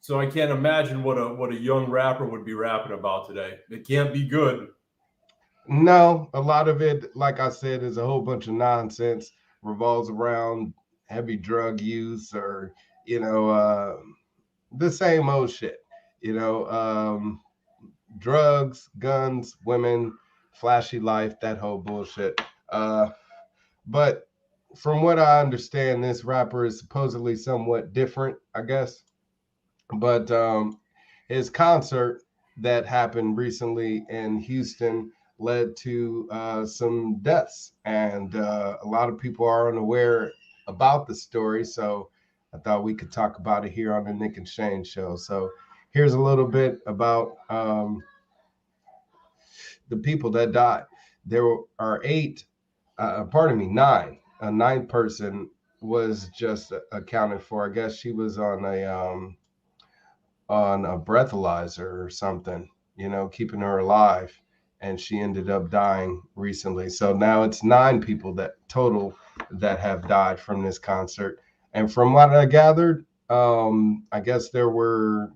So I can't imagine what a young rapper would be rapping about today. It can't be good. No, a lot of it, like I said, is a whole bunch of nonsense, revolves around heavy drug use or, the same old shit, drugs, guns, women, flashy life, that whole bullshit. But from what I understand, this rapper is supposedly somewhat different, I guess. But his concert that happened recently in Houston led to some deaths, and a lot of people are unaware about the story. So I thought we could talk about it here on the Nick and Shane show. So here's a little bit about the people that died. There are nine. A ninth person was just accounted for. I guess she was on a breathalyzer or something, keeping her alive. And she ended up dying recently. So now it's nine people that total that have died from this concert. And from what I gathered, I guess there were,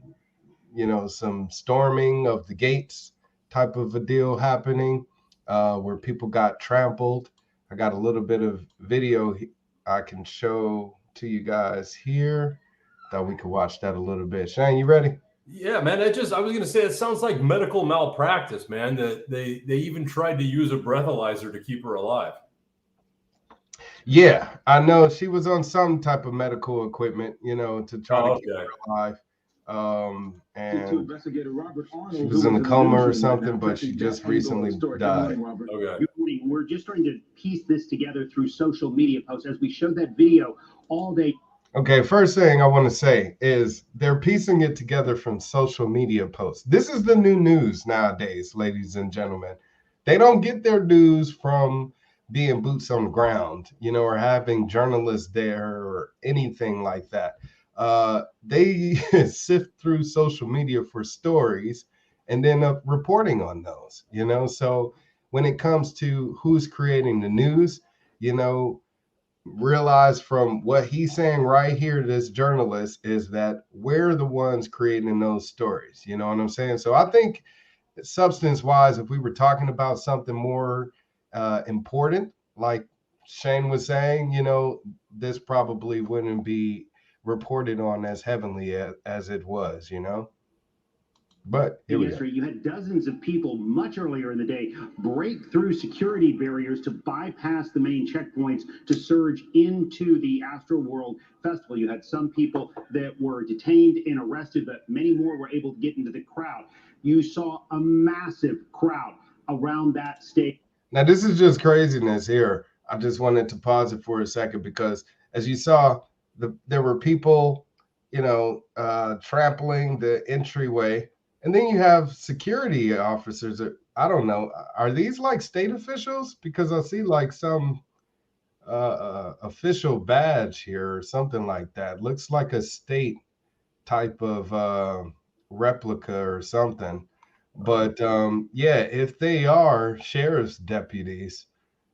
some storming of the gates type of a deal happening where people got trampled. I got a little bit of video I can show to you guys here. Thought we could watch that a little bit. Shane, you ready? Yeah, man. I was going to say, it sounds like medical malpractice, man. That they even tried to use a breathalyzer to keep her alive. Yeah, I know she was on some type of medical equipment, to try to keep her alive. And she was in a coma or something, but she just recently died. Okay. We're just trying to piece this together through social media posts as we showed that video all day. Okay, first thing I want to say is they're piecing it together from social media posts. This is the new news nowadays, ladies and gentlemen. They don't get their news from being boots on the ground, or having journalists there or anything like that. They sift through social media for stories and end up reporting on those, So when it comes to who's creating the news, realize from what he's saying right here, this journalist, is that we're the ones creating those stories. You know what I'm saying? So I think substance wise, if we were talking about something more important, like Shane was saying, this probably wouldn't be reported on as heavily as it was, But yesterday, you had dozens of people much earlier in the day break through security barriers to bypass the main checkpoints to surge into the Astroworld Festival. You had some people that were detained and arrested, but many more were able to get into the crowd. You saw a massive crowd around that stage. Now, this is just craziness here. I just wanted to pause it for a second because, as you saw, there were people, trampling the entryway. And then you have security officers. I don't know. Are these like state officials? Because I see like some official badge here or something like that. Looks like a state type of replica or something. But if they are sheriff's deputies,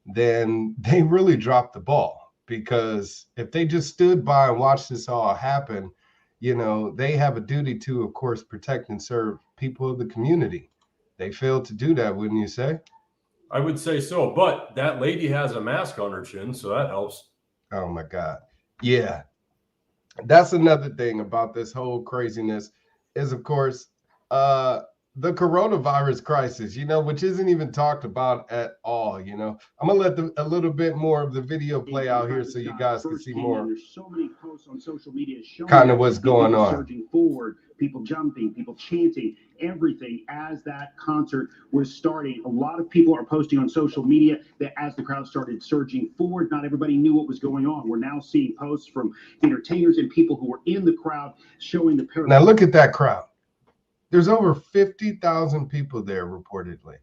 then they really dropped the ball. Because if they just stood by and watched this all happen, they have a duty to, of course, protect and serve people of the community. They failed to do that, wouldn't you say? I would say so, but that lady has a mask on her chin, so that helps. Oh my God. Yeah. That's another thing about this whole craziness is, of course, the coronavirus crisis, which isn't even talked about at all. I'm gonna let a little bit more of the video play out here so you guys can see more. There's so many posts on social media showing kind of what's going on. Surging forward, people jumping, people chanting, everything as that concert was starting. A lot of people are posting on social media that as the crowd started surging forward, not everybody knew what was going on. We're now seeing posts from entertainers and people who were in the crowd showing the parallel. Now look at that crowd. There's over 50,000 people there reportedly,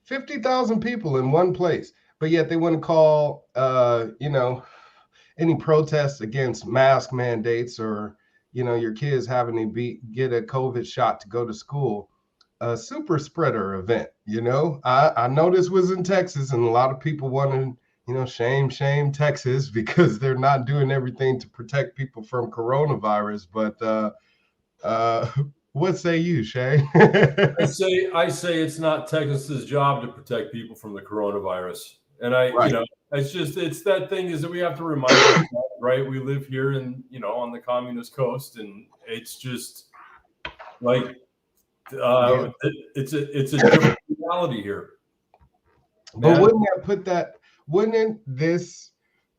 50,000 people in one place, but yet they want to call, any protests against mask mandates or, your kids having to get a COVID shot to go to school, a super spreader event. I know this was in Texas and a lot of people wanted shame Texas because they're not doing everything to protect people from coronavirus. But what say you, Shane? I say it's not Texas's job to protect people from the coronavirus. And Right. it's that thing is that we have to remind ourselves, right? We live here on the communist coast, and it's just like it's a different reality here. But wouldn't this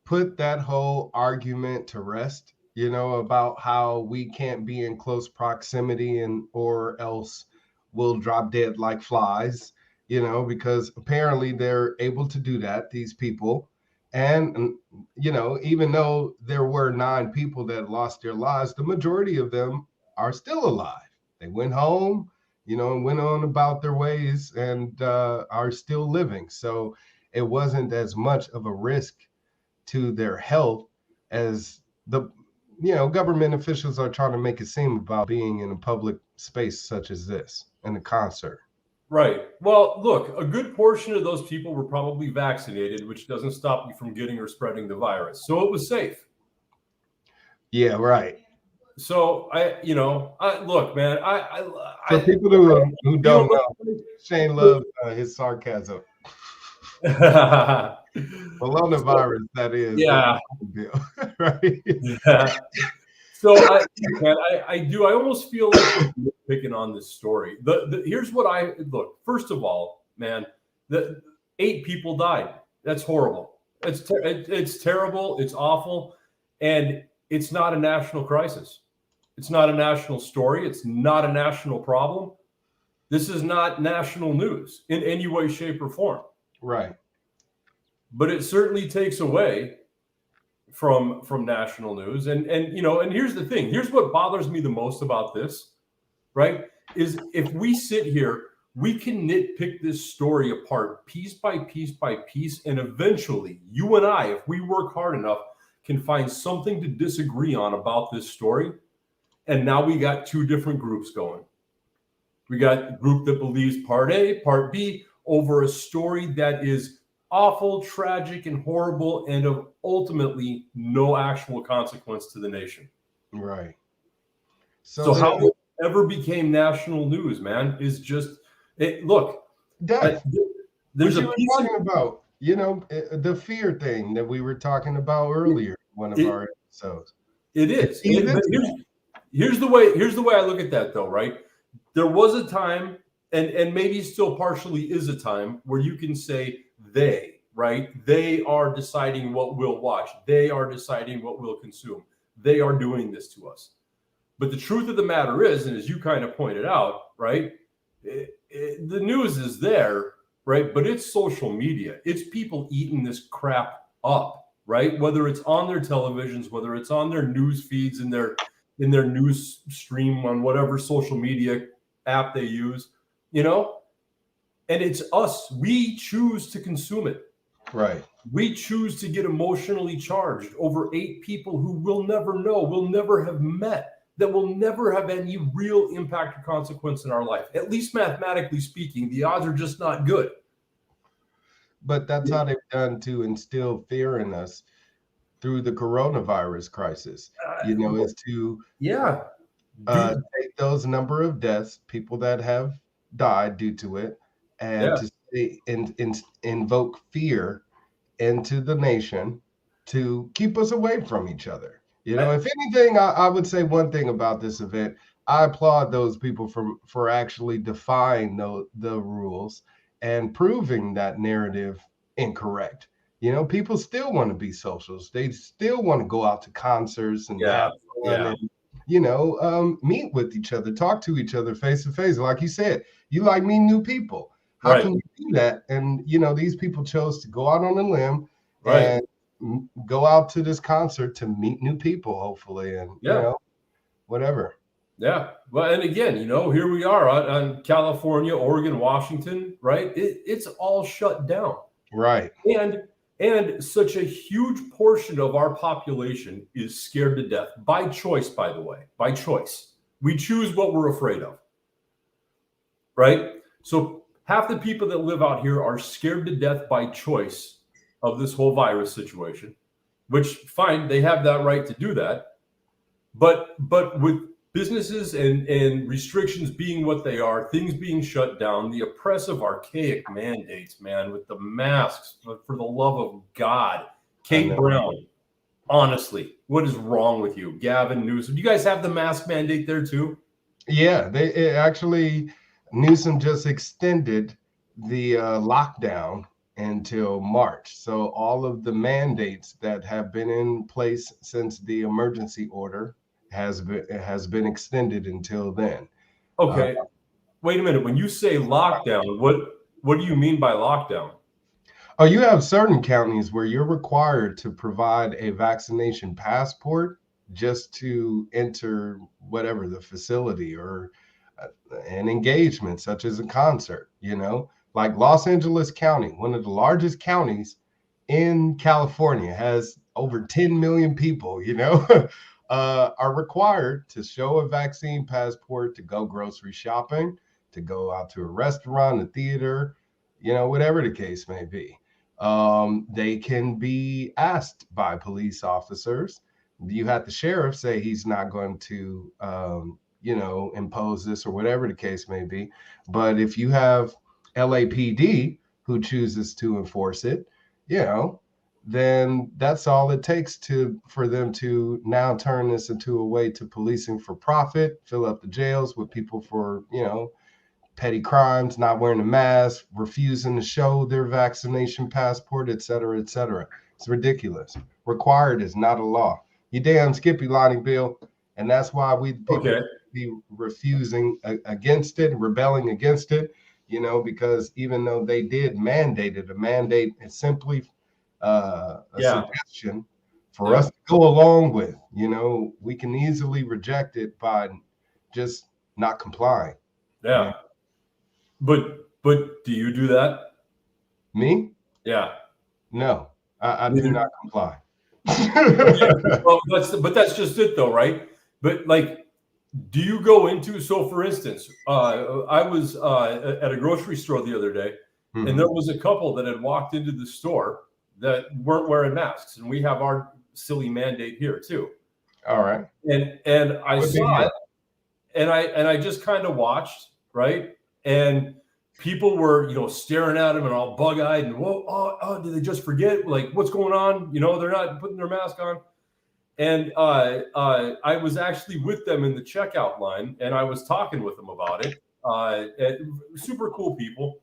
put that whole argument to rest, about how we can't be in close proximity or else we'll drop dead like flies, because apparently they're able to do that, these people. And, even though there were 9 people that lost their lives, the majority of them are still alive. They went home, and went on about their ways and are still living. So it wasn't as much of a risk to their health as the government officials are trying to make it seem about being in a public space such as this and a concert. Right. Well, look, a good portion of those people were probably vaccinated, which doesn't stop you from getting or spreading the virus. So it was safe. Yeah, right. So look, man, for people who don't know, Shane loves his sarcasm. Coronavirus, that is. Yeah. Right. Yeah. So I almost feel like we're picking on this story. Here's what look. First of all, man, 8 people died. That's horrible. It's terrible. It's awful, and it's not a national crisis. It's not a national story. It's not a national problem. This is not national news in any way, shape, or form. Right. But it certainly takes away from national news. And here's the thing. Here's what bothers me the most about this, right? Is if we sit here, we can nitpick this story apart piece by piece by piece. And eventually, you and I, if we work hard enough, can find something to disagree on about this story. And now we got 2 different groups going. We got a group that believes part A, part B, over a story that is awful, tragic, and horrible, and of ultimately no actual consequence to the nation. Right. So how it ever became national news, man, is just look. Death. There's a piece talking about, the fear thing that we were talking about earlier. One of our episodes. It is. Here's the way I look at that, though, right? There was a time, and maybe still partially is a time, where you can say they, right? They are deciding what we'll watch. They are deciding what we'll consume. They are doing this to us. But the truth of the matter is, and as you kind of pointed out, right, the news is there, right? But it's social media. It's people eating this crap up, right? Whether it's on their televisions, whether it's on their news feeds, in their news stream on whatever social media app they use, and it's us. We choose to consume it. Right. We choose to get emotionally charged over 8 people who we'll never know, we'll never have met, that will never have any real impact or consequence in our life. At least mathematically speaking, the odds are just not good. But that's how they've done to instill fear in us through the coronavirus crisis, is to take those number of deaths, people that have died due to it, and to say, invoke fear into the nation to keep us away from each other. If anything, I would say one thing about this event. I applaud those people for actually defying the rules and proving that narrative incorrect. People still want to be socials. They still want to go out to concerts and have fun and, meet with each other, talk to each other face to face. Like you said, you like meeting new people. How can you do that? And, these people chose to go out on a limb and go out to this concert to meet new people, hopefully, and, whatever. Yeah. Well, and again, here we are on California, Oregon, Washington, right? It's all shut down. Right. And such a huge portion of our population is scared to death by choice, by the way, by choice. We choose what we're afraid of. Right? So half the people that live out here are scared to death by choice of this whole virus situation, which fine, they have that right to do that. But with businesses and restrictions being what they are, things being shut down, the oppressive, archaic mandates, man, with the masks, for the love of God. Kate Brown, honestly, what is wrong with you? Gavin Newsom, do you guys have the mask mandate there too? Yeah, Newsom just extended the lockdown until March. So all of the mandates that have been in place since the emergency order has been extended until then. Okay, wait a minute. When you say lockdown, what do you mean by lockdown? Oh, you have certain counties where you're required to provide a vaccination passport just to enter whatever the facility or an engagement, such as a concert, like Los Angeles County, one of the largest counties in California, has over 10 million people, are required to show a vaccine passport to go grocery shopping, to go out to a restaurant, a theater, whatever the case may be. They can be asked by police officers. You had the sheriff say he's not going to, impose this or whatever the case may be. But if you have LAPD who chooses to enforce it, then that's all it takes for them to now turn this into a way to policing for profit, fill up the jails with people for, petty crimes, not wearing a mask, refusing to show their vaccination passport, et cetera, et cetera. It's ridiculous. Required is not a law. You damn Skippy Lonnie Bill. And that's why people be refusing against it, rebelling against it, because even though they did mandate it, a mandate is simply a suggestion for us to go along with. We can easily reject it by just not complying. Yeah. But do you do that? Me? Yeah. No, I do not comply. Well, that's just it though, right? But do you go into, so for instance, I was at a grocery store the other day, and there was a couple that had walked into the store that weren't wearing masks, and we have our silly mandate here too. All right. And I saw it, and I just kind of watched, right? And people were, staring at him and all bug-eyed and, whoa, did they just forget? Like, what's going on? They're not putting their mask on. And I was actually with them in the checkout line, and I was talking with them about it. Super cool people.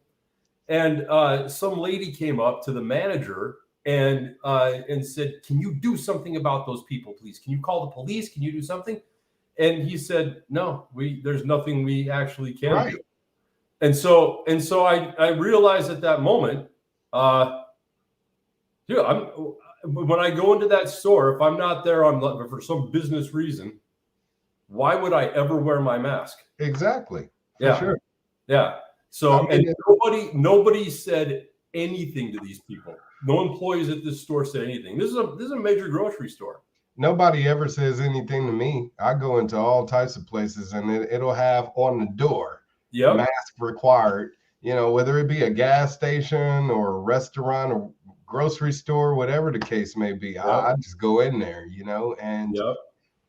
And some lady came up to the manager and said, "Can you do something about those people, please? Can you call the police? Can you do something?" And he said, "No, there's nothing we actually can do." And so I realized at that moment, when I go into that store, if I'm not there for some business reason, why would I ever wear my mask? Exactly. Yeah. Sure. Yeah. So nobody said anything to these people. No employees at this store said anything. This is a major grocery store. Nobody ever says anything to me. I go into all types of places, and it'll have on the door, mask required, whether it be a gas station or a restaurant or grocery store, whatever the case may be. I just go in there, and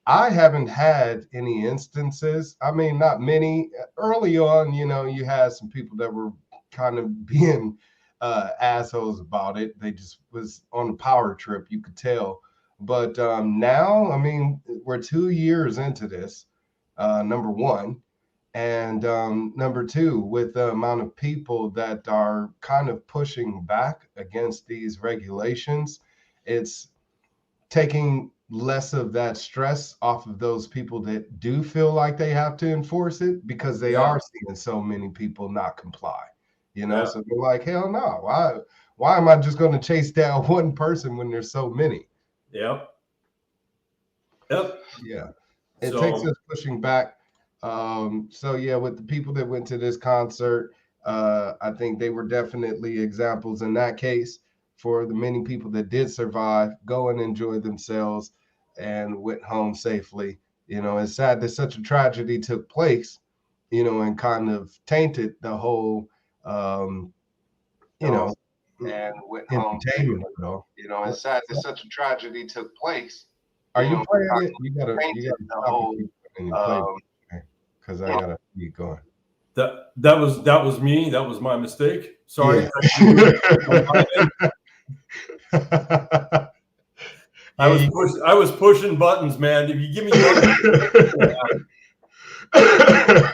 I haven't had any instances. I mean, not many. Early on, you had some people that were kind of being assholes about it. They just was on a power trip, you could tell. But now, I mean, we're 2 years into this, number one. And number two, with the amount of people that are kind of pushing back against these regulations, it's taking less of that stress off of those people that do feel like they have to enforce it, because they are seeing so many people not comply, so they're like, hell no, why am I just going to chase down one person when there's so many? Yeah, it takes us pushing back. With the people that went to this concert, I think they were definitely examples in that case for the many people that did survive, go and enjoy themselves and went home safely. It's sad that such a tragedy took place, and kind of tainted the whole, and went home. Entertainment, though. You know, it's sad that such a tragedy took place. Are you playing it? You gotta Painted the stop whole, and keep playing because I gotta keep going. That was me. That was my mistake. Sorry. Yeah. I was pushing buttons, man. If you give me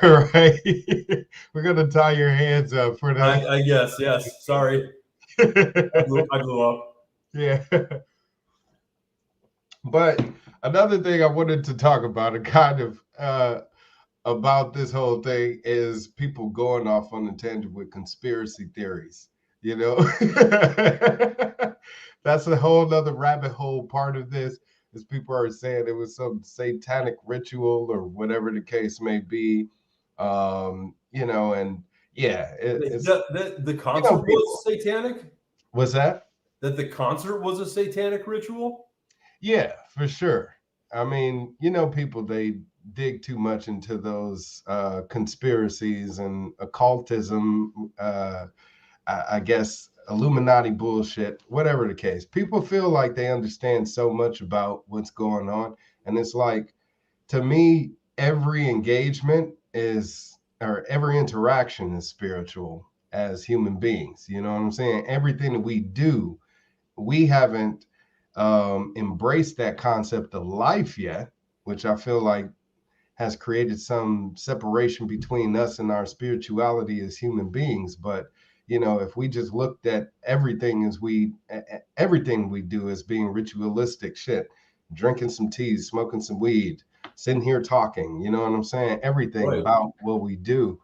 right, we're gonna tie your hands up for that. I guess, yes. Sorry, I blew up. Yeah. But another thing I wanted to talk about, about this whole thing, is people going off on a tangent with conspiracy theories. You know, that's a whole nother rabbit hole part of this. Is people are saying it was some satanic ritual or whatever the case may be. You know, and yeah, the concert was satanic. Was that? That the concert was a satanic ritual? Yeah, for sure. I mean, you know, people, they dig too much into those conspiracies and occultism, I guess Illuminati bullshit, whatever the case. People feel like they understand so much about what's going on. And it's like, to me, every engagement or every interaction is spiritual as human beings. You know what I'm saying? Everything that we do, we haven't embraced that concept of life yet, which I feel like has created some separation between us and our spirituality as human beings. But you know, if we just looked at everything we do as being ritualistic shit, drinking some tea, smoking some weed, sitting here talking, you know what I'm saying? Everything right about what we do,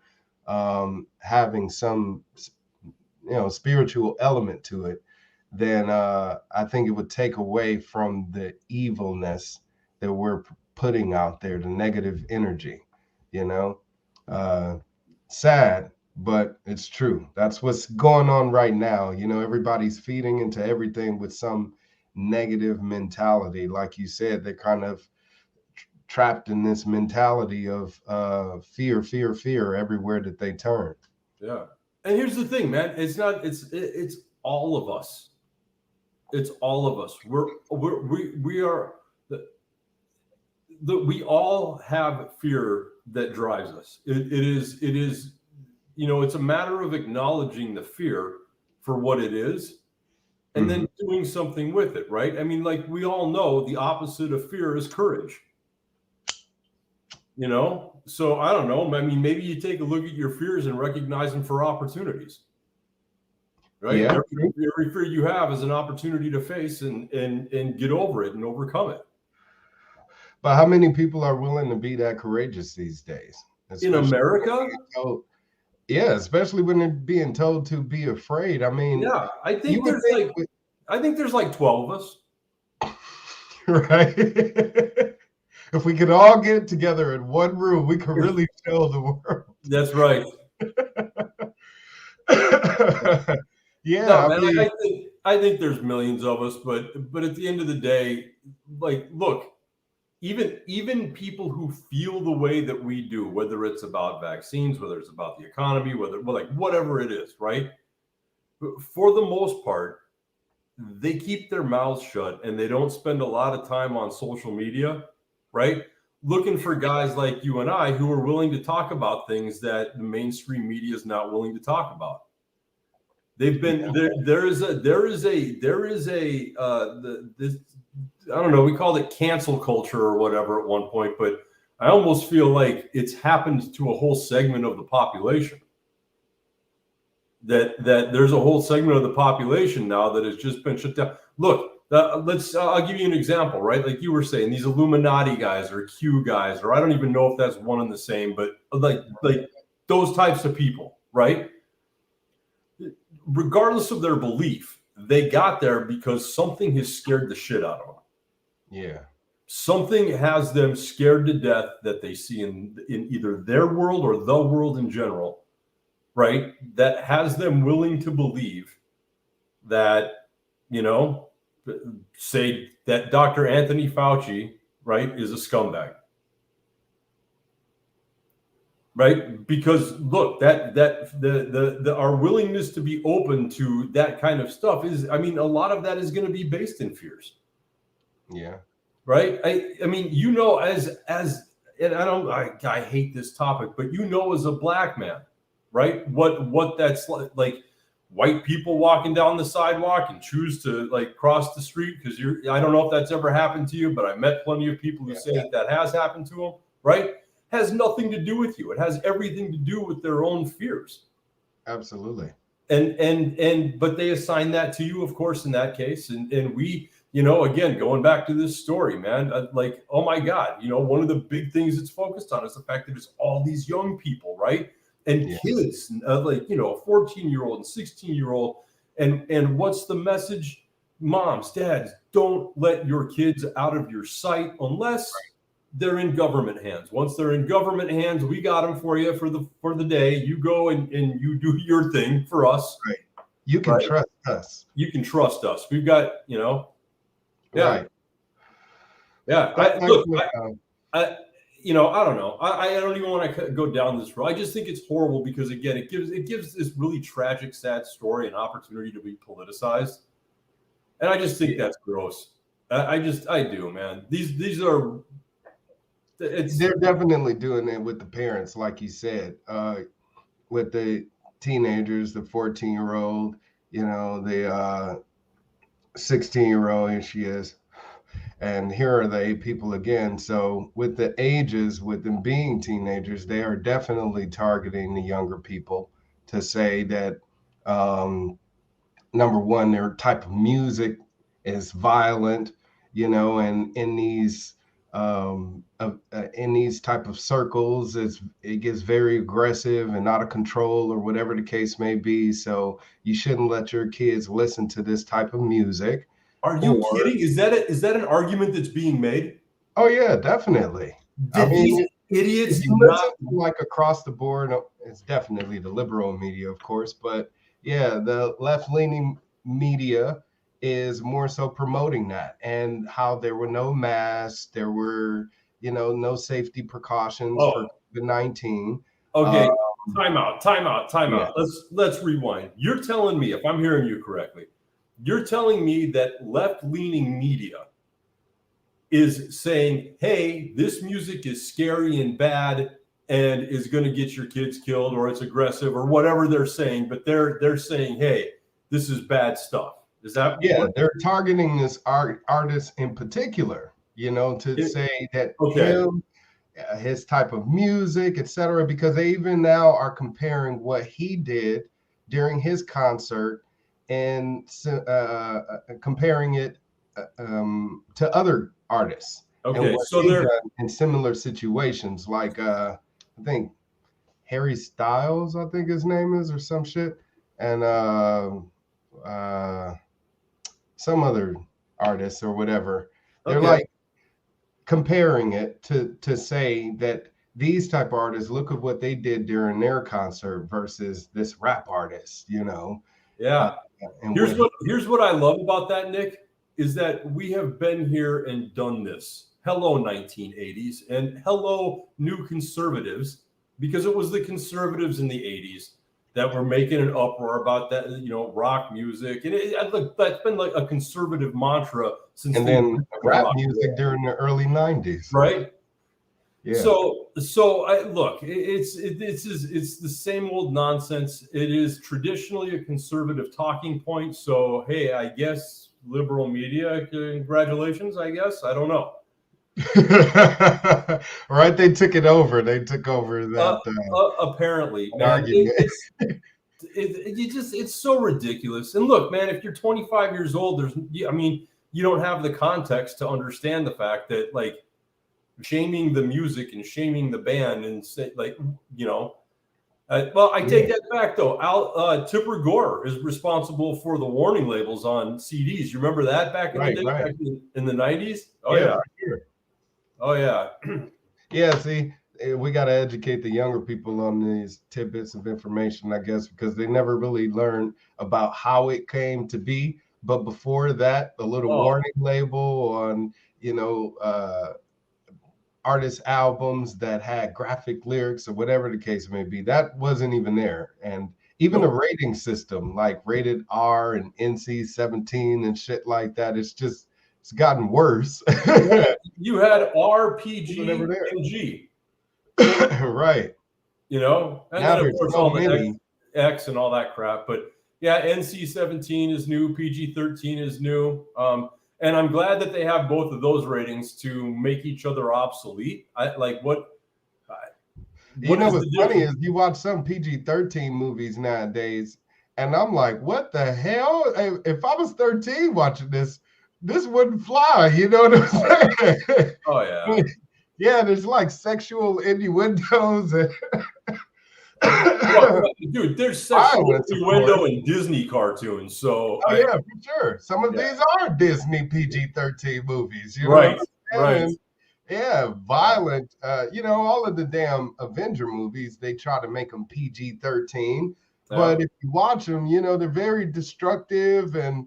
having some, you know, spiritual element to it, then I think it would take away from the evilness that we're putting out there, the negative energy, you know. Sad, but it's true. That's what's going on right now. You know, everybody's feeding into everything with some negative mentality. Like you said, they're kind of trapped in this mentality of fear everywhere that they turn. Yeah. And here's the thing, man. It's all of us. It's all of us. We all have fear that drives us. It is, you know, it's a matter of acknowledging the fear for what it is and then doing something with it, right? I mean, like we all know the opposite of fear is courage. You know, so I don't know. I mean, maybe you take a look at your fears and recognize them for opportunities, right? Yeah. Every fear you have is an opportunity to face and get over it and overcome it. But how many people are willing to be that courageous these days? In America? Yeah, especially when they're being told to be afraid. I mean, yeah, I think there's like 12 of us. Right. If we could all get together in one room, we could really show the world. That's right. Yeah, no, man, I think there's millions of us, but at the end of the day, like, look, even people who feel the way that we do, whether it's about vaccines, whether it's about the economy, whatever it is, right? For the most part, they keep their mouths shut and they don't spend a lot of time on social media, right? Looking for guys like you and I who are willing to talk about things that the mainstream media is not willing to talk about. They've been there is a I don't know, we called it cancel culture or whatever at one point, but I almost feel like it's happened to a whole segment of the population. That there's a whole segment of the population now that has just been shut down. Look, I'll give you an example, right? Like you were saying, these Illuminati guys or Q guys, or I don't even know if that's one and the same, but like those types of people, right? Regardless of their belief, they got there because something has scared the shit out of them. Yeah. Something has them scared to death that they see in either their world or the world in general, right? That has them willing to believe that, you know, say that Dr. Anthony Fauci, right, is a scumbag. right? Because look, our willingness to be open to that kind of stuff is, I mean, a lot of that is going to be based in fears. Yeah. Right. I mean, you know, as and I hate this topic, but you know, as a black man, right, what that's like white people walking down the sidewalk and choose to like cross the street because I don't know if that's ever happened to you, but I met plenty of people who say that has happened to them, right? Has nothing to do with you. It has everything to do with their own fears. Absolutely. But they assign that to you, of course, in that case. And we, you know, again, going back to this story, man, like, oh my God, you know, one of the big things it's focused on is the fact that it's all these young people, right? And kids, like, you know, a 14-year-old and 16-year-old. And what's the message? Moms, dads, don't let your kids out of your sight unless they're in government hands. Once they're in government hands, we got them for you for the day. You go and you do your thing for us. Right. You can trust us. You can trust us. We've got, you know, right. Yeah. You know, I don't know. I don't even want to go down this road. I just think it's horrible because, again, it gives this really tragic, sad story an opportunity to be politicized. And I just think that's gross. I do, man. These are. They're definitely doing it with the parents, like you said, with the teenagers, the 14-year-old, you know, the 16-year-old, here she is. And here are the people again. So with the ages, with them being teenagers, they are definitely targeting the younger people to say that, number one, their type of music is violent, you know, and in these type of circles, it gets very aggressive and out of control or whatever the case may be. So you shouldn't let your kids listen to this type of music. Are you kidding? Is that an argument that's being made? Oh yeah, definitely. These idiots listen like across the board. It's definitely the liberal media, of course, but yeah, the left-leaning media is more so promoting that, and how there were no masks, there were, you know, no safety precautions for COVID-19. Okay, time out. Let's rewind. You're telling me, if I'm hearing you correctly, you're telling me that left-leaning media is saying, hey, this music is scary and bad and is going to get your kids killed, or it's aggressive, or whatever they're saying, but they're saying, hey, this is bad stuff. Is that they're targeting this artist in particular, you know, to say that him, his type of music, etc., because they even now are comparing what he did during his concert and comparing it to other artists. Okay, so they're done in similar situations, like I think Harry Styles, I think his name is, or some shit, and some other artists or whatever. They're like comparing it to say that these type of artists, look at what they did during their concert versus this rap artist, you know. Yeah. Here's what I love about that, Nick, is that we have been here and done this. Hello, 1980s, and hello, new conservatives, because it was the conservatives in the 80s that were making an uproar about that, you know, rock music. And that's been like a conservative mantra since. And then rap music during the early 90s. Right. Yeah. So look, it's the same old nonsense. It is traditionally a conservative talking point. So, hey, I guess liberal media, congratulations, I guess. I don't know. Right, they took it over. They took over that. Apparently, man, it's so ridiculous. And look, man, if you're 25 years old, you don't have the context to understand the fact that, like, shaming the music and shaming the band and say, like, you know. Well, I take that back though. Tipper Gore is responsible for the warning labels on CDs. You remember that back in the day, back in the 90s? Oh yeah. Sure. Oh yeah. Yeah, see, we got to educate the younger people on these tidbits of information, I guess, because they never really learned about how it came to be. But before that, the little warning label on, you know, artist albums that had graphic lyrics or whatever the case may be. That wasn't even there. And even the rating system, like rated R and NC-17 and shit like that, it's gotten worse. You had R, PG, Never there. and G. Right. You know, and now then of there's course so all the many. X and all that crap. But yeah, NC-17 is new, PG-13 is new. And I'm glad that they have both of those ratings to make each other obsolete. You know what's funny is you watch some PG-13 movies nowadays, and I'm like, what the hell? If I was 13 watching this wouldn't fly. You know what I'm saying? Oh yeah. Yeah, there's like sexual innuendos and dude, there's sexual innuendo in Disney cartoons. So yeah, for sure. Some of these are Disney PG-13 movies, you know. Right, right. Yeah, violent. You know, all of the damn Avenger movies, they try to make them PG-13. But if you watch them, you know, they're very destructive and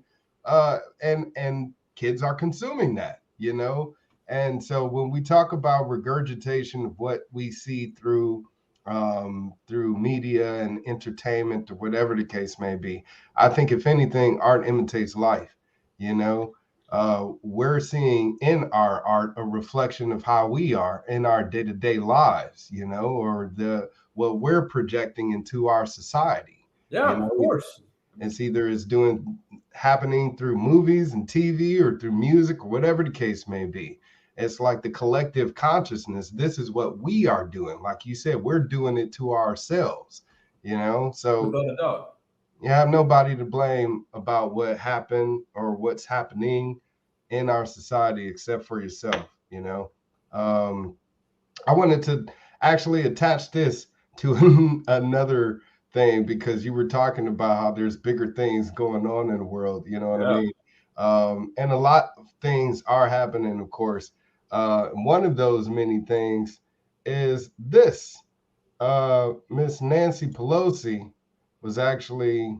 kids are consuming that, you know. And so when we talk about regurgitation of what we see through media and entertainment or whatever the case may be, I think if anything, art imitates life. You know, we're seeing in our art a reflection of how we are in our day-to-day lives, you know, or what we're projecting into our society. Yeah, you know? Of course. It's either happening through movies and TV or through music or whatever the case may be. It's like the collective consciousness. This is what we are doing. Like you said, we're doing it to ourselves, you know? So without a doubt, you have nobody to blame about what happened or what's happening in our society except for yourself, you know? I wanted to actually attach this to another thing because you were talking about how there's bigger things going on in the world, you know what I mean? And a lot of things are happening, of course. One of those many things is this. Miss Nancy Pelosi was actually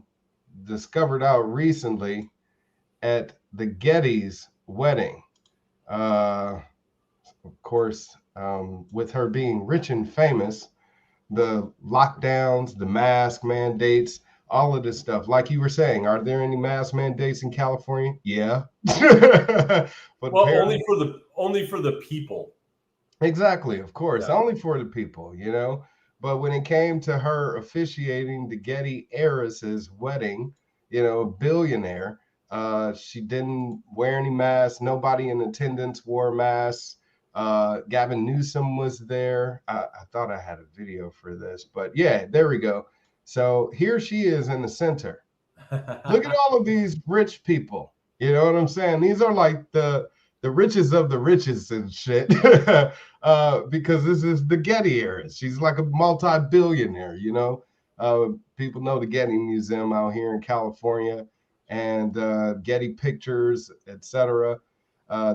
discovered out recently at the Getty's wedding. Of course, with her being rich and famous, the lockdowns, the mask mandates, all of this stuff. Like you were saying, are there any mask mandates in California? Yeah. But well, only for the people. Exactly, of course, only for the people, you know. But when it came to her officiating the Getty heiress's wedding, you know, a billionaire, she didn't wear any masks. Nobody in attendance wore masks. Gavin Newsom was there. I thought I had a video for this, but yeah, there we go. So here she is in the center. Look at all of these rich people. You know what I'm saying? These are like the richest of the richest and shit. Because this is the Getty era. She's like a multi-billionaire, you know. People know the Getty Museum out here in California and Getty Pictures, etc.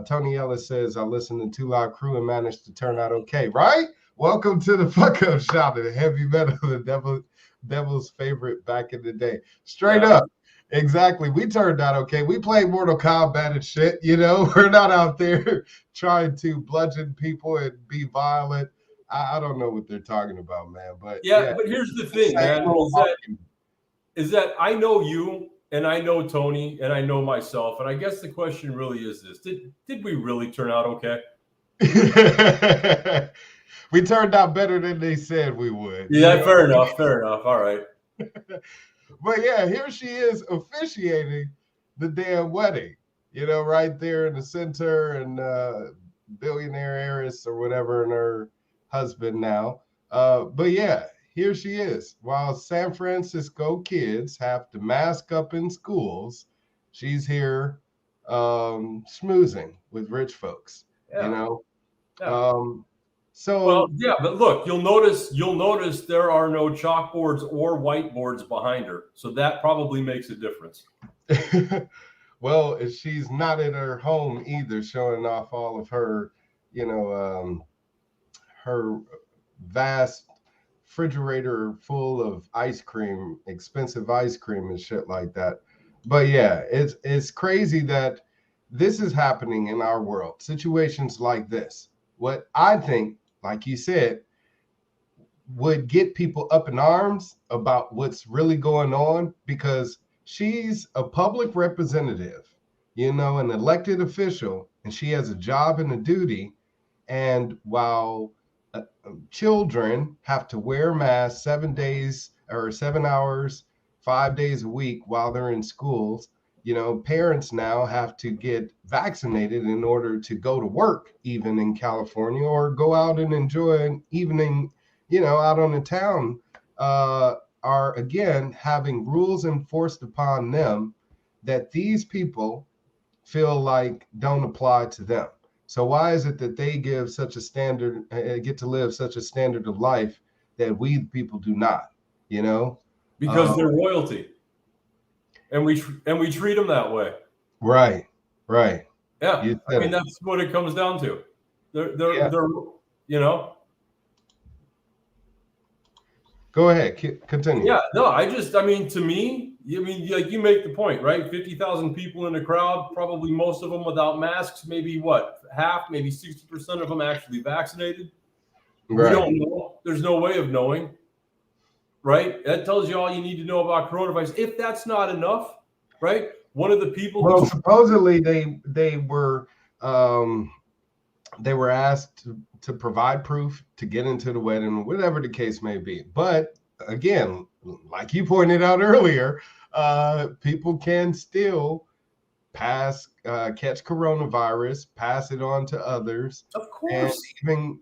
Tony Ellis says, I listened to Too Loud Crew and managed to turn out okay, right? Welcome to the fuck up shop of heavy metal, the devil's favorite back in the day. Straight up. Exactly. We turned out okay. We played Mortal Kombat and shit, you know. We're not out there trying to bludgeon people and be violent. I don't know what they're talking about, man. But but here's the thing, man, is that I know you and I know Tony and I know myself. And I guess the question really is this. Did we really turn out okay? We turned out better than they said we would. Yeah, fair enough. Fair enough. All right. But yeah, here she is officiating the damn wedding, you know, right there in the center, and billionaire heiress or whatever, and her husband now. But yeah, here she is. While San Francisco kids have to mask up in schools, she's here schmoozing with rich folks, you know. Well, yeah, but look, you'll notice there are no chalkboards or whiteboards behind her, so that probably makes a difference. Well, she's not at her home either, showing off all of her, you know, her vast refrigerator full of ice cream, expensive ice cream and shit like that. But yeah, it's crazy that this is happening in our world. Situations like this. what I think, like you said, would get people up in arms about what's really going on, because she's a public representative, an elected official, and she has a job and a duty. And while children have to wear masks 7 days or 7 hours, 5 days a week while they're in schools, parents now have to get vaccinated in order to go to work, even in California, or go out and enjoy an evening, out on the town, are again having rules enforced upon them that these people feel like don't apply to them. So why is it that they give such a standard, get to live such a standard of life that we people do not? Because they're royalty, and we treat them that way. Right. Yeah, I mean that's what it comes down to. They're Go ahead, continue. Yeah, no, to me, like you make the point, right? 50,000 people in the crowd, probably most of them without masks, maybe half, maybe 60% of them actually vaccinated. Right. We don't know. There's no way of knowing, right? That tells you all you need to know about coronavirus. If that's not enough, right? One of the people. Well, supposedly they were asked to provide proof to get into the wedding, whatever the case may be. But again, like you pointed out earlier, people can still catch coronavirus, pass it on to others, of course, and even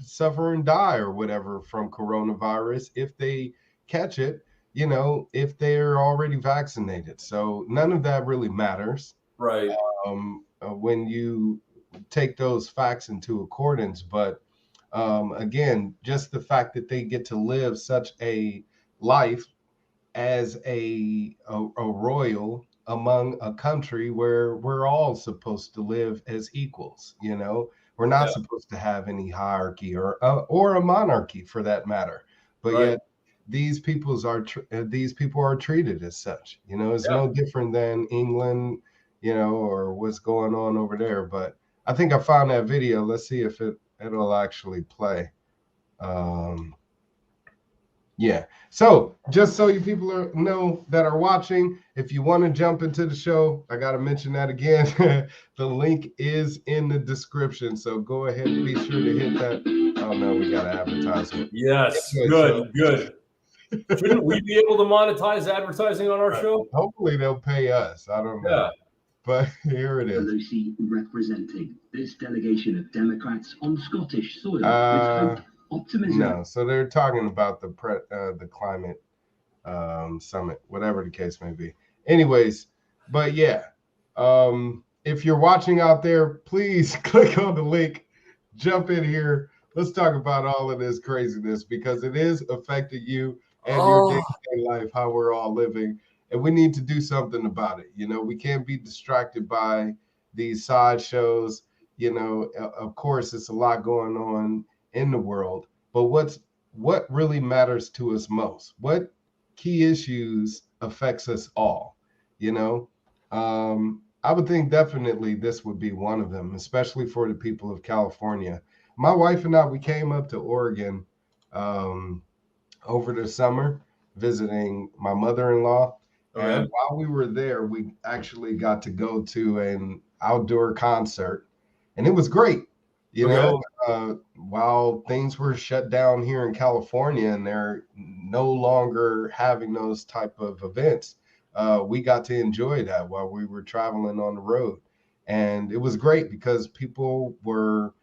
suffer and die or whatever from coronavirus if they catch it, if they're already vaccinated. So none of that really matters, right? When you take those facts into accordance. But again, just the fact that they get to live such a life as a royal among a country where we're all supposed to live as equals. We're not supposed to have any hierarchy or a monarchy for that matter. But yet these people are treated as such. It's no different than England, or what's going on over there. But I think I found that video. Let's see if it'll actually play. Yeah. So just so you people know that are watching, if you want to jump into the show, I got to mention that again. The link is in the description. So go ahead and be sure to hit that. Oh no, we got to advertise it. Yes. Anyway, good. Shouldn't we be able to monetize advertising on our show? Hopefully they'll pay us. I don't know. Yeah. But here it is. Lucy representing this delegation of Democrats on Scottish soil with hope, optimism. No, so they're talking about the climate summit, whatever the case may be. Anyways, but yeah, if you're watching out there, please click on the link, jump in here. Let's talk about all of this craziness, because it is affecting you and your day-to-day life, how we're all living. And we need to do something about it. We can't be distracted by these sideshows. Of course, it's a lot going on in the world, but what really matters to us most? What key issues affects us all? I would think definitely this would be one of them, especially for the people of California. My wife and I, we came up to Oregon over the summer visiting my mother-in-law. And while we were there, we actually got to go to an outdoor concert, and it was great. While things were shut down here in California and they're no longer having those type of events, we got to enjoy that while we were traveling on the road. And it was great because people were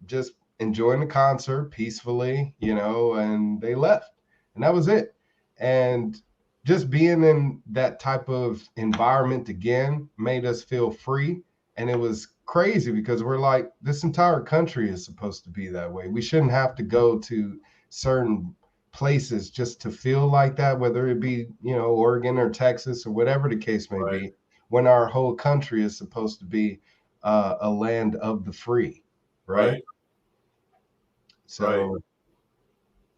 just enjoying the concert peacefully, and they left, and that was it. And just being in that type of environment again made us feel free. And it was crazy because we're like, this entire country is supposed to be that way. We shouldn't have to go to certain places just to feel like that, whether it be, Oregon or Texas or whatever the case may be, when our whole country is supposed to be a land of the free. Right. So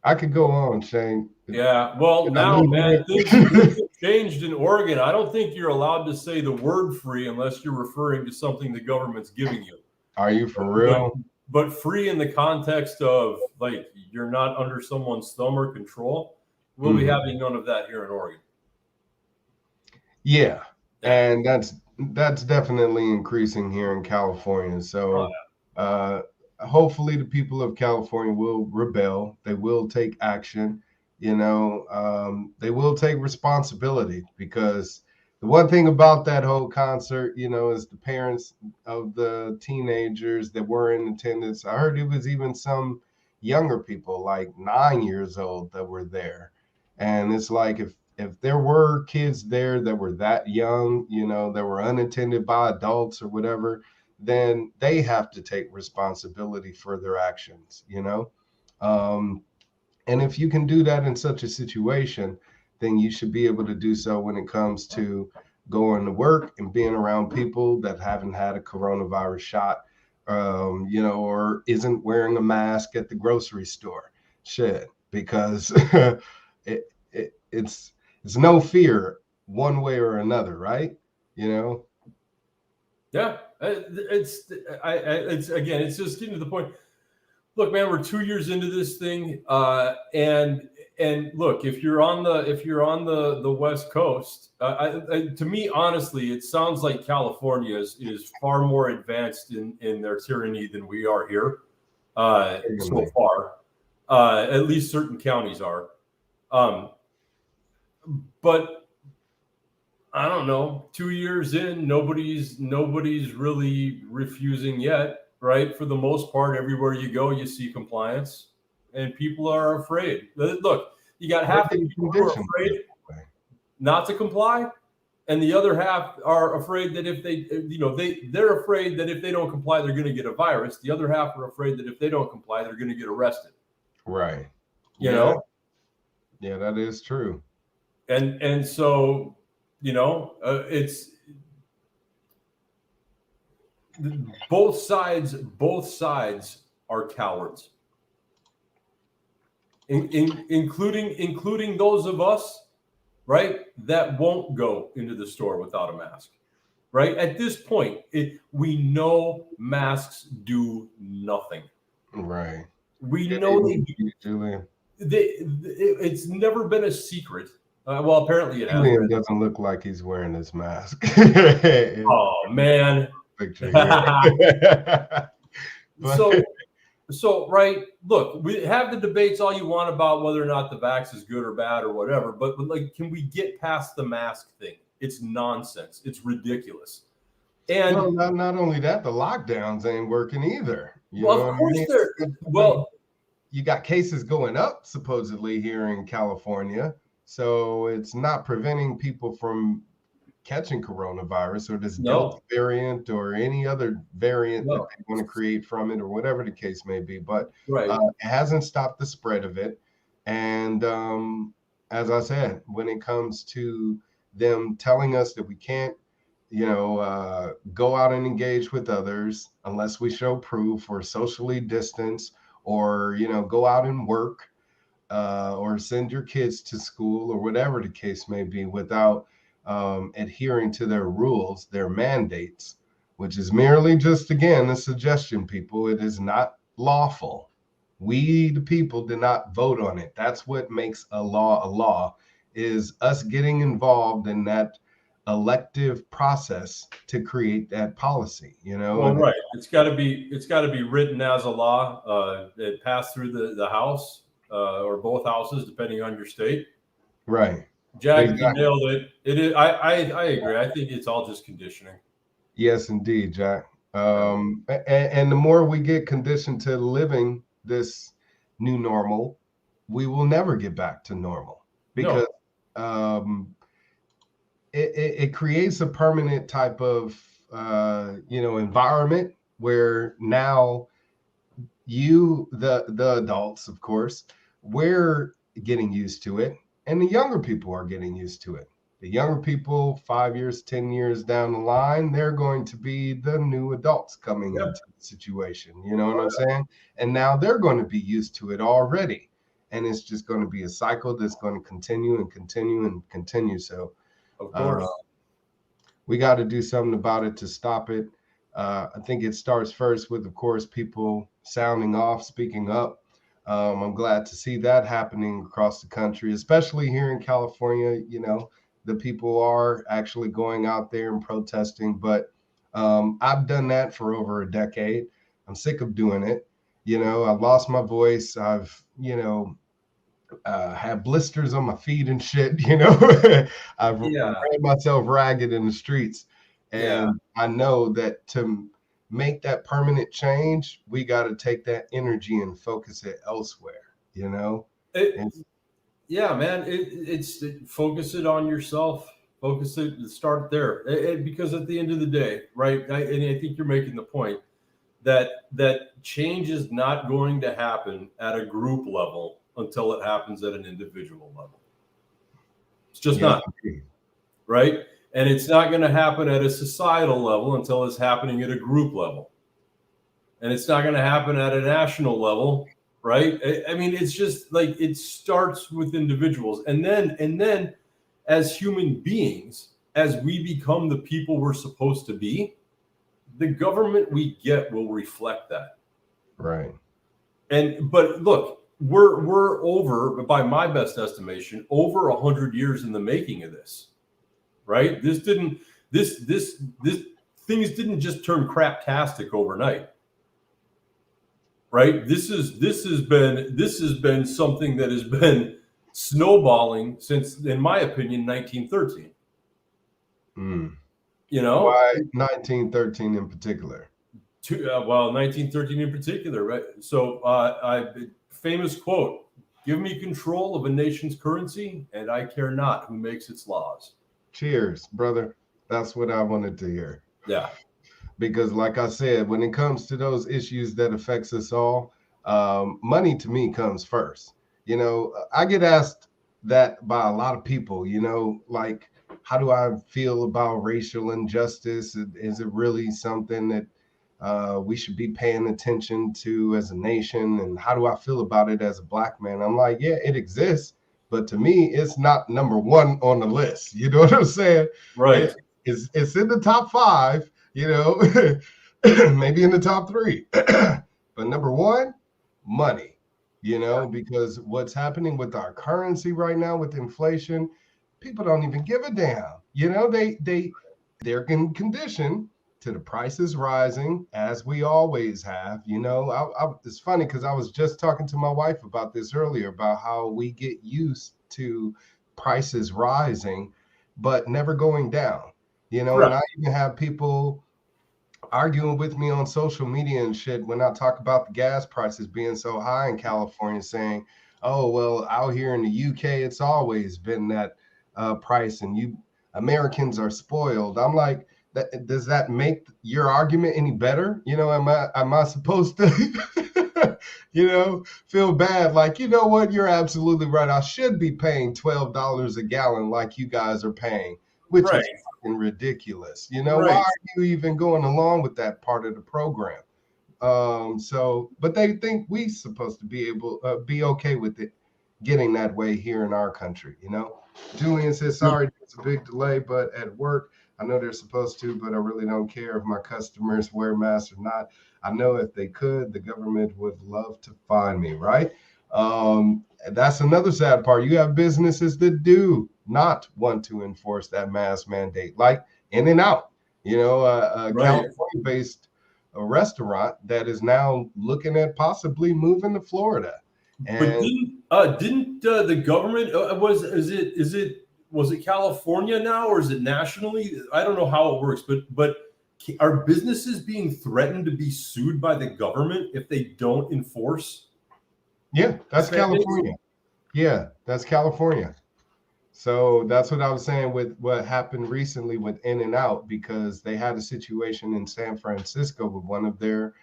I could go on, Shane. Yeah. Well, now, man, things have changed in Oregon. I don't think you're allowed to say the word free unless you're referring to something the government's giving you. Are you for real? but free in the context of like you're not under someone's thumb or control. We'll be having none of that here in Oregon. Yeah. And that's definitely increasing here in California. So hopefully the people of California will rebel. They will take action. They will take responsibility, because the one thing about that whole concert, is the parents of the teenagers that were in attendance. I heard it was even some younger people, like 9 years old, that were there. And it's like, if there were kids there that were that young, that were unattended by adults or whatever, then they have to take responsibility for their actions, and if you can do that in such a situation, then you should be able to do so when it comes to going to work and being around people that haven't had a coronavirus shot, or isn't wearing a mask at the grocery store. Shit, because it's no fear one way or another, right? Yeah, it's just getting to the point. Look, man, we're 2 years into this thing, and look, if you're on the West Coast, to me, honestly, it sounds like California is far more advanced in their tyranny than we are here so far. At least certain counties are, but I don't know. 2 years in, nobody's really refusing yet. Right? For the most part, everywhere you go, you see compliance, and people are afraid. Look, you got half the people who are afraid not to comply, and the other half are afraid that if they're afraid that if they don't comply, they're going to get a virus. The other half are afraid that if they don't comply, they're going to get arrested. Right. You know? Yeah, that is true. And so, it's both sides are cowards, including those of us, right, that won't go into the store without a mask. Right at this point, we know masks do nothing. Right. We know they do. It's never been a secret. Well, apparently it has. Julian doesn't look like he's wearing his mask. Oh man. Picture so right, look, we have the debates all you want about whether or not the vax is good or bad or whatever, but like, can we get past the mask thing? It's nonsense. It's ridiculous. And well, not only that, the lockdowns ain't working either. Of course they're you got cases going up supposedly here in California, so it's not preventing people from catching coronavirus or this Delta variant or any other variant that they want to create from it, or whatever the case may be. But it hasn't stopped the spread of it. And as I said, when it comes to them telling us that we can't, go out and engage with others unless we show proof, or socially distance, or, go out and work, or send your kids to school, or whatever the case may be, without adhering to their rules, their mandates, which is merely just, again, a suggestion, people. It is not lawful. We, the people, did not vote on it. That's what makes a law, is us getting involved in that elective process to create that policy, Well, right. It's got to be written as a law. It passed through the House or both houses, depending on your state. Right. Jack, you nailed it. It is. I agree. I think it's all just conditioning. Yes, indeed, Jack. And the more we get conditioned to living this new normal, we will never get back to normal, because it creates a permanent type of environment where now the adults, of course, we're getting used to it. And the younger people are getting used to it. The younger people, 5 years, 10 years down the line, they're going to be the new adults coming into the situation. You know what I'm saying? And now they're going to be used to it already. And it's just going to be a cycle that's going to continue and continue and continue. So, of course, we got to do something about it to stop it. I think it starts first with, of course, people sounding off, speaking up. I'm glad to see that happening across the country, especially here in California. You know, the people are actually going out there and protesting, but I've done that for over a decade. I'm sick of doing it. You know, I lost my voice. I've, have blisters on my feet and shit. I've Yeah. ran myself ragged in the streets, Yeah. and I know that to make that permanent change, we got to take that energy and focus it elsewhere. And Yeah, man. It's focus it on yourself. Focus it. Start there. Because at the end of the day, right? And I think you're making the point that change is not going to happen at a group level until it happens at an individual level. It's just not, right? And it's not going to happen at a societal level until it's happening at a group level. And it's not going to happen at a national level, right? I mean, it's just like it starts with individuals. And then as human beings, as we become the people we're supposed to be, the government we get will reflect that. Right. But look, we're over, by my best estimation, over 100 years in the making of this, right? This things didn't just turn craptastic overnight, right? This has been something that has been snowballing since, in my opinion, 1913. Why 1913 in particular? 1913 in particular, right? So, famous quote: "Give me control of a nation's currency, and I care not who makes its laws." Cheers, brother. That's what I wanted to hear. Yeah. Because, like I said, when it comes to those issues that affects us all, money to me comes first. I get asked that by a lot of people. Like, how do I feel about racial injustice? Is it really something that we should be paying attention to as a nation? And how do I feel about it as a Black man? I'm like, yeah, it exists, but to me, it's not number one on the list. You know what I'm saying? Right. It's in the top 5, maybe in the top 3, but number one, money. Because what's happening with our currency right now with inflation, people don't even give a damn. They're conditioned to the prices rising, as we always have. It's funny because I was just talking to my wife about this earlier, about how we get used to prices rising but never going down. Right. And I even have people arguing with me on social media and shit when I talk about the gas prices being so high in California, saying, oh, well, out here in the UK, it's always been that price, and you Americans are spoiled. I'm like, does that make your argument any better? Am I supposed to, feel bad? Like, you know what? You're absolutely right. I should be paying $12 a gallon like you guys are paying, which Right. is fucking ridiculous. Right. Why are you even going along with that part of the program? But they think we supposed to be okay with it getting that way here in our country. Julian says, sorry, it's a big delay, but at work, I know they're supposed to, but I really don't care if my customers wear masks or not. I know if they could, the government would love to find me, right? That's another sad part. You have businesses that do not want to enforce that mask mandate, like In-N-Out, Right. California-based restaurant that is now looking at possibly moving to Florida. But didn't the government was it California now, or is it nationally? I don't know how it works, but are businesses being threatened to be sued by the government if they don't enforce? Yeah, that's California. Yeah, that's California. So that's what I was saying with what happened recently with In-N-Out, because they had a situation in San Francisco with one of their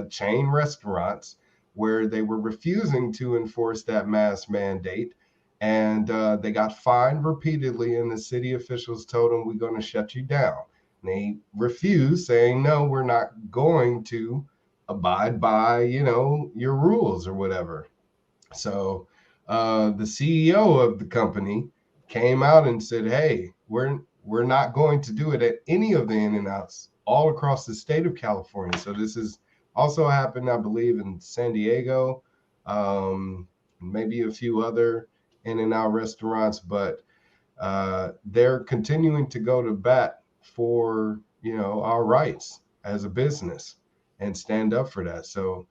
chain restaurants where they were refusing to enforce that mask mandate. And they got fined repeatedly, and the city officials told them, we're going to shut you down. And they refused, saying, no, we're not going to abide by, your rules or whatever. So the CEO of the company came out and said, hey, we're not going to do it at any of the In-N-Outs all across the state of California. So this is Also happened, I believe, in San Diego, maybe a few other In-N-Out restaurants, but they're continuing to go to bat for, our rights as a business and stand up for that. So,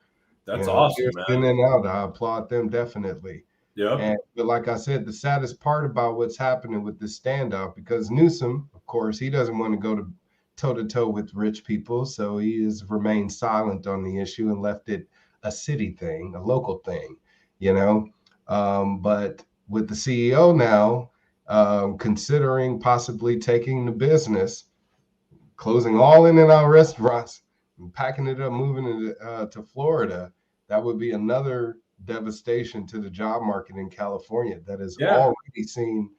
That's awesome, here's man. In-N-Out. I applaud them definitely. Yeah. But like I said, the saddest part about what's happening with this standoff, because Newsom, of course, he doesn't want to go to toe to toe with rich people, so he has remained silent on the issue and left it a city thing, a local thing, you know. But with the CEO now considering possibly taking the business, closing all In-N-Out restaurants, and packing it up, moving it to Florida, that would be another devastation to the job market in California that has already seen,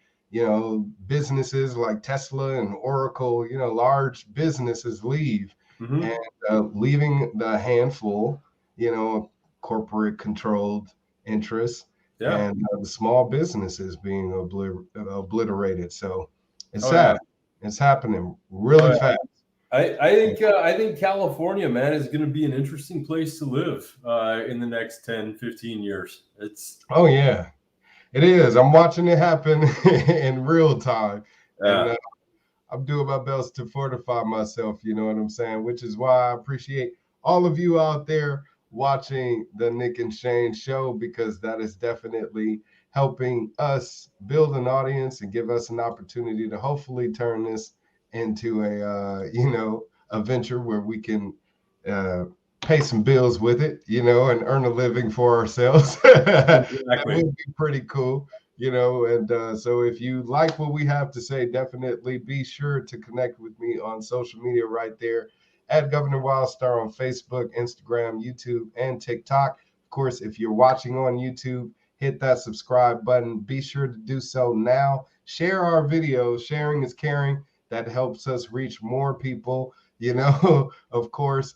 businesses like Tesla and Oracle, large businesses leave, and leaving the handful, corporate controlled interests, and the small businesses being obliterated. So it's sad. It's happening really fast. I think California, man, is going to be an interesting place to live in the next 10, 15 years. Oh yeah, it is. I'm watching it happen in real time, and I'm doing my best to fortify myself. You know what I'm saying? Which is why I appreciate all of you out there watching the Nick and Shane show, because that is definitely helping us build an audience and give us an opportunity to hopefully turn this into a venture where we can pay some bills with it, and earn a living for ourselves. Exactly. That would be pretty cool, and so if you like what we have to say, definitely be sure to connect with me on social media right there at Governor Wildstar on Facebook, Instagram, YouTube, and TikTok. Of course, if you're watching on YouTube, hit that subscribe button. Be sure to do so now. Share our videos. Sharing is caring. That helps us reach more people, of course,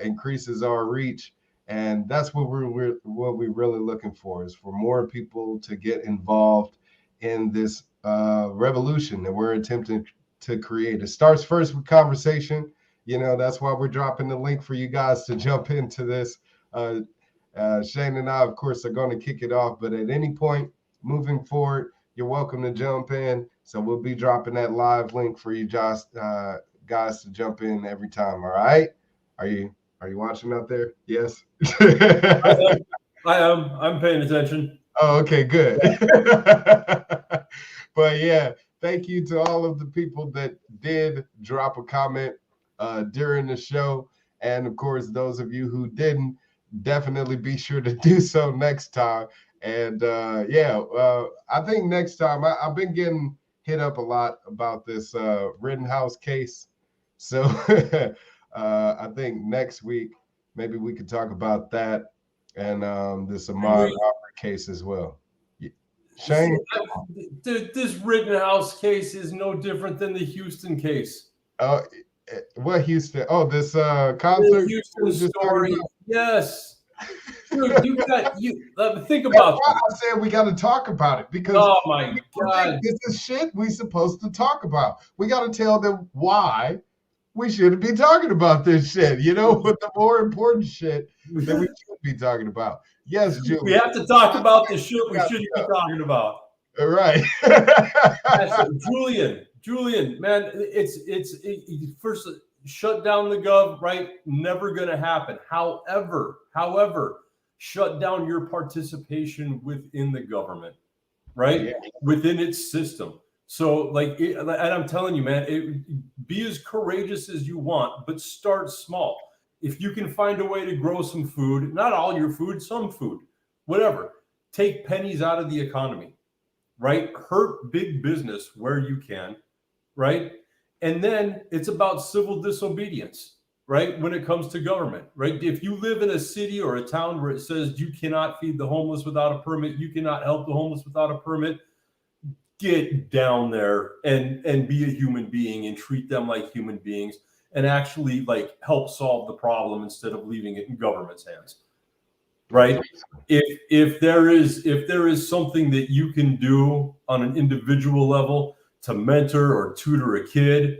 increases our reach. And that's what we're really looking for, is for more people to get involved in this revolution that we're attempting to create. It starts first with conversation. That's why we're dropping the link for you guys to jump into this. Shane and I, of course, are going to kick it off, but at any point moving forward, you're welcome to jump in. So we'll be dropping that live link for you guys to jump in every time. All right? Are you watching out there? Yes. I am. I'm paying attention. Oh, okay, good. But yeah, thank you to all of the people that did drop a comment during the show, and of course, those of you who didn't, definitely be sure to do so next time. And I think next time I've been getting hit up a lot about this Rittenhouse case. So I think next week maybe we could talk about that and this Ahmaud Arbery case as well. Shane? This Rittenhouse case is no different than the Houston case. What Houston? Oh, this concert? The Houston story. Yes. Dude, think about that. I said we got to talk about it, because oh my God, this is shit we supposed to talk about. We got to tell them why we shouldn't be talking about this shit. But the more important shit that we should be talking about. Yes, Julie. We have to talk about the shit we shouldn't be talking about. All right. Julian, man, it's first shut down the gov, right? Never going to happen. However, shut down your participation within the government, right? Within its system. So and I'm telling you, man, be as courageous as you want, but start small. If you can find a way to grow some food, not all your food, some food, whatever, take pennies out of the economy, right? Hurt big business where you can, right? And then it's about civil disobedience, right? When it comes to government, right? If you live in a city or a town where it says you cannot feed the homeless without a permit, you cannot help the homeless without a permit, get down there and be a human being and treat them like human beings and actually help solve the problem instead of leaving it in government's hands, right? If there is something that you can do on an individual level to mentor or tutor a kid,